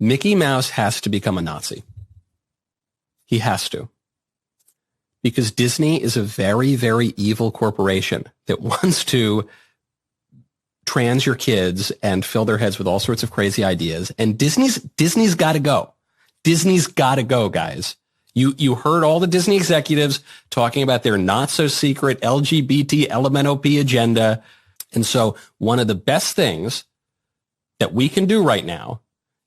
Mickey Mouse has to become a Nazi. He has to. Because Disney is a very, very evil corporation that wants to trans your kids and fill their heads with all sorts of crazy ideas. And Disney's got to go. Disney's got to go, guys. You heard all the Disney executives talking about their not so secret LGBT LMNOP agenda. And so one of the best things that we can do right now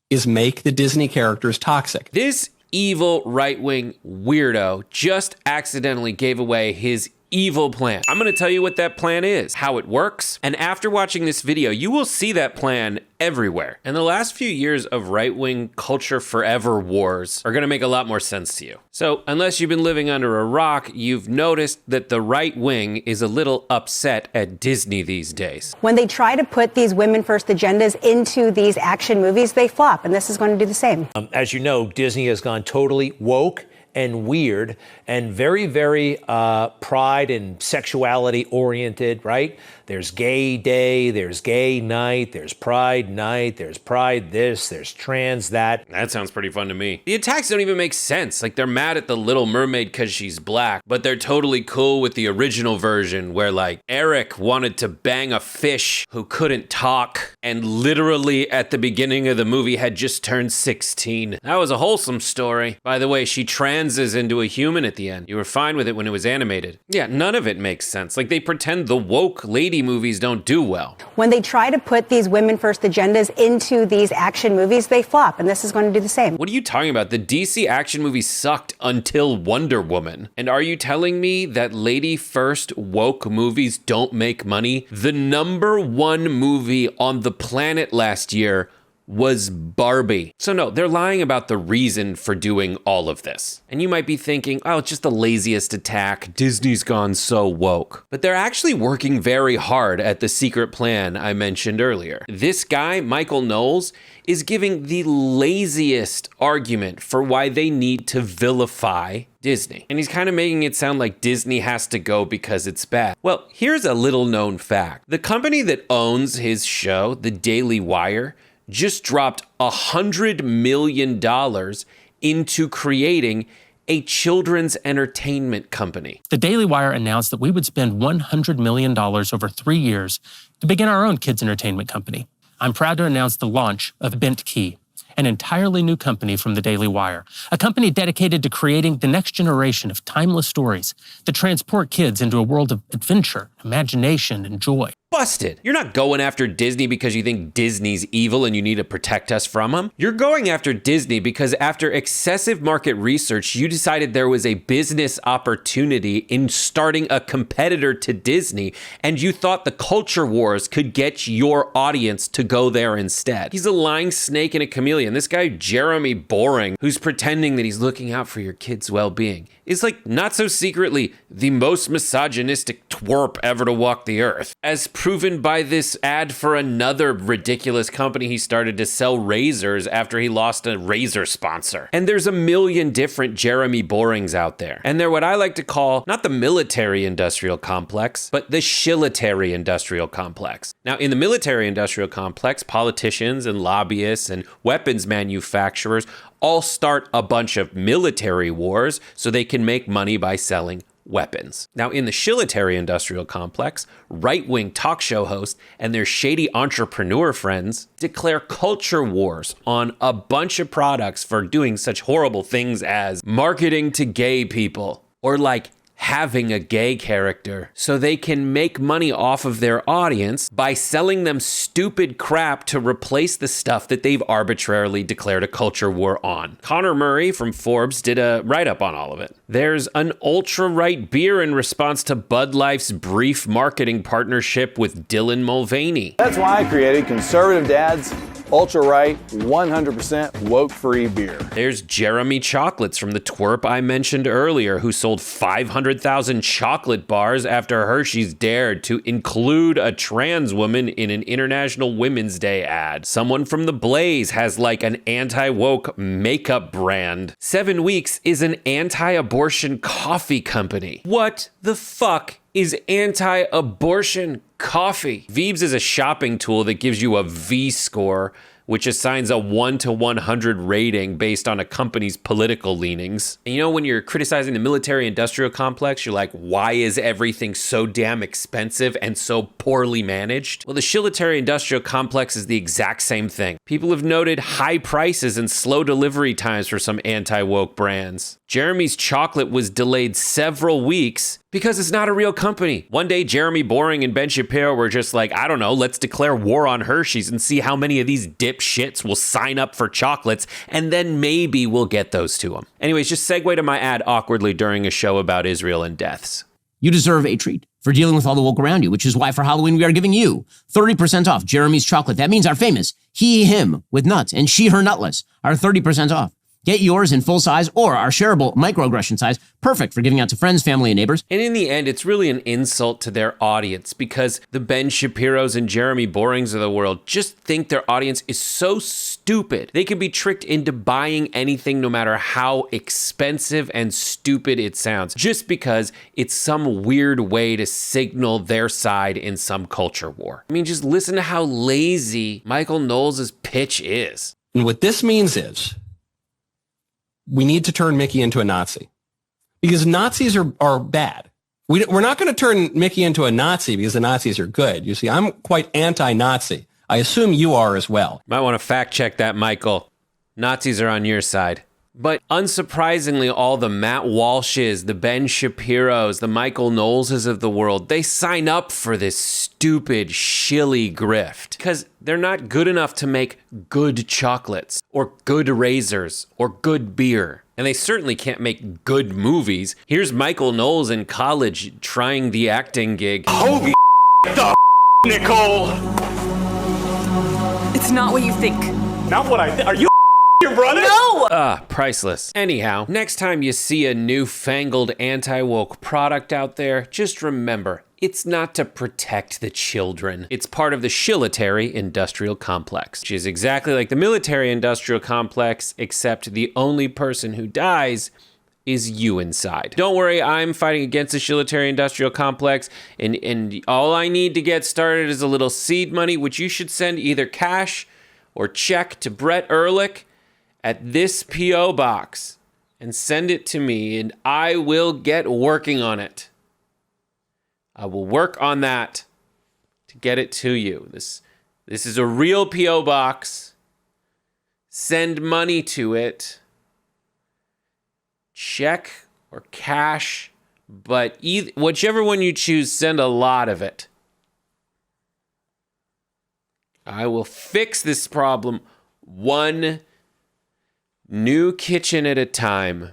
is make the Disney characters toxic. This evil right-wing weirdo just accidentally gave away his evil plan. I'm gonna tell you what that plan is, how it works, and after watching this video, you will see that plan everywhere. And the last few years of right-wing culture forever wars are gonna make a lot more sense to you. So unless you've been living under a rock, you've noticed that the right wing is a little upset at Disney these days. When they try to put these women first agendas into these action movies, they flop, and this is going to do the same. As you know, Disney has gone totally woke and weird and very, very pride and sexuality oriented, right? There's gay day, there's gay night, there's pride night, there's pride this, there's trans that. That sounds pretty fun to me. The attacks don't even make sense. Like, they're mad at the Little Mermaid because she's black, but they're totally cool with the original version where, like, Eric wanted to bang a fish who couldn't talk and literally at the beginning of the movie had just turned 16. That was a wholesome story. By the way, she transes into a human at the end. You were fine with it when it was animated. Yeah, none of it makes sense. Like, they pretend the woke lady movies don't do well. When they try to put these women first agendas into these action movies, they flop, and this is going to do the same. What are you talking about? The DC action movies sucked until Wonder Woman. And are you telling me that lady first woke movies don't make money? The #1 movie on the planet last year was Barbie. So no, they're lying about the reason for doing all of this. And you might be thinking, oh, it's just the laziest attack. Disney's gone so woke. But they're actually working very hard at the secret plan I mentioned earlier. This guy, Michael Knowles, is giving the laziest argument for why they need to vilify Disney. And he's kind of making it sound like Disney has to go because it's bad. Well, here's a little known fact. The company that owns his show, The Daily Wire, just dropped $100 million into creating a children's entertainment company. The Daily Wire announced that we would spend $100 million over 3 years to begin our own kids' entertainment company. I'm proud to announce the launch of Bent Key, an entirely new company from the Daily Wire, a company dedicated to creating the next generation of timeless stories that transport kids into a world of adventure, imagination, and joy. Busted. You're not going after Disney because you think Disney's evil and you need to protect us from them. You're going after Disney because after excessive market research, you decided there was a business opportunity in starting a competitor to Disney, and you thought the culture wars could get your audience to go there instead. He's a lying snake and a chameleon. This guy, Jeremy Boring, who's pretending that he's looking out for your kids' well-being, is like not so secretly the most misogynistic twerp ever to walk the earth, as proven by this ad for another ridiculous company he started to sell razors after he lost a razor sponsor. And there's a million different Jeremy Borings out there. And they're what I like to call not the military industrial complex, but the schillitary industrial complex. Now, in the military industrial complex, politicians and lobbyists and weapons manufacturers all start a bunch of military wars so they can make money by selling weapons. Now, in the schillitary industrial complex, right-wing talk show hosts and their shady entrepreneur friends declare culture wars on a bunch of products for doing such horrible things as marketing to gay people or like having a gay character, so they can make money off of their audience by selling them stupid crap to replace the stuff that they've arbitrarily declared a culture war on. Connor Murray from Forbes did a write-up on all of it. There's an ultra-right beer in response to Bud Life's brief marketing partnership with Dylan Mulvaney. That's why I created Conservative Dad's ultra-right, 100% woke-free beer. There's Jeremy Chocolates from the twerp I mentioned earlier, who sold 500,000 chocolate bars after Hershey's dared to include a trans woman in an International Women's Day ad. Someone from The Blaze has like an anti-woke makeup brand. 7 Weeks is an anti-abortion coffee company. What the fuck is anti-abortion coffee? Veebs is a shopping tool that gives you a V score which assigns a 1 to 100 rating based on a company's political leanings. And you know, when you're criticizing the military-industrial complex, you're like, why is everything so damn expensive and so poorly managed? Well, the schillitary-industrial complex is the exact same thing. People have noted high prices and slow delivery times for some anti-woke brands. Jeremy's chocolate was delayed several weeks because it's not a real company. One day, Jeremy Boring and Ben Shapiro were just like, I don't know, let's declare war on Hershey's and see how many of these dipshits will sign up for chocolates, and then maybe we'll get those to them. Anyways, just segue to my ad awkwardly during a show about Israel and deaths. You deserve a treat for dealing with all the woke around you, which is why for Halloween we are giving you 30% off Jeremy's chocolate. That means our famous he, him with nuts and she, her nutless are 30% off. Get yours in full size or our shareable microaggression size, perfect for giving out to friends, family, and neighbors. And in the end, it's really an insult to their audience because the Ben Shapiros and Jeremy Borings of the world just think their audience is so stupid. They can be tricked into buying anything no matter how expensive and stupid it sounds, just because it's some weird way to signal their side in some culture war. I mean, just listen to how lazy Michael Knowles' pitch is. And what this means is, we need to turn Mickey into a Nazi because Nazis are bad. We're not going to turn Mickey into a Nazi because the Nazis are good. You see, I'm quite anti-Nazi. I assume you are as well. Might want to fact check that, Michael. Nazis are on your side. But unsurprisingly, all the Matt Walshes, the Ben Shapiros, the Michael Knowleses of the world, they sign up for this stupid, shilly grift because they're not good enough to make good chocolates or good razors or good beer. And they certainly can't make good movies. Here's Michael Knowles in college trying the acting gig. Holy the Nicole! It's not what you think. Not what I are you your brother? No! Priceless. Anyhow, next time you see a newfangled anti-woke product out there, just remember, it's not to protect the children. It's part of the schillitary industrial complex, which is exactly like the military industrial complex, except the only person who dies is you inside. Don't worry, I'm fighting against the schillitary industrial complex, and all I need to get started is a little seed money, which you should send either cash or check to Brett Erlich at this P.O. box and send it to me, and I will get working on it. I will work on that to get it to you. This is a real P.O. box. Send money to it. Check or cash, but whichever one you choose, send a lot of it. I will fix this problem one new kitchen at a time.